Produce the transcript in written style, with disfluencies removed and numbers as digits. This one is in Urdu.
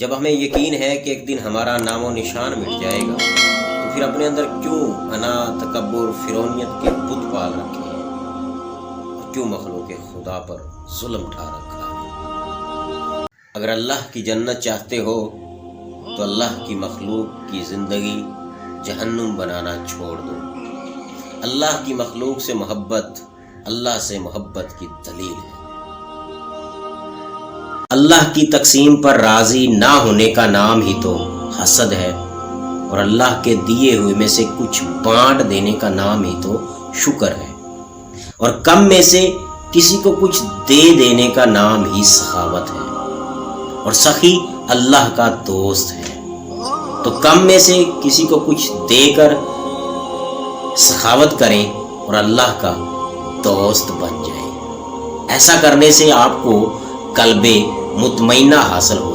جب ہمیں یقین ہے کہ ایک دن ہمارا نام و نشان مٹ جائے گا تو پھر اپنے اندر کیوں انا، تکبر، فرونیت کے بت پال رکھے ہیں اور کیوں مخلوق خدا پر ظلم ڈھا رکھا ہے؟ اگر اللہ کی جنت چاہتے ہو تو اللہ کی مخلوق کی زندگی جہنم بنانا چھوڑ دو۔ اللہ کی مخلوق سے محبت اللہ سے محبت کی دلیل ہے۔ اللہ کی تقسیم پر راضی نہ ہونے کا نام ہی تو حسد ہے، اور اللہ کے دیے ہوئے میں سے کچھ بانٹ دینے کا نام ہی تو شکر ہے، اور کم میں سے کسی کو کچھ دے دینے کا نام ہی سخاوت ہے، اور سخی اللہ کا دوست ہے۔ تو کم میں سے کسی کو کچھ دے کر سخاوت کریں اور اللہ کا دوست بن جائیں۔ ایسا کرنے سے آپ کو قلب مطمئنہ حاصل ہو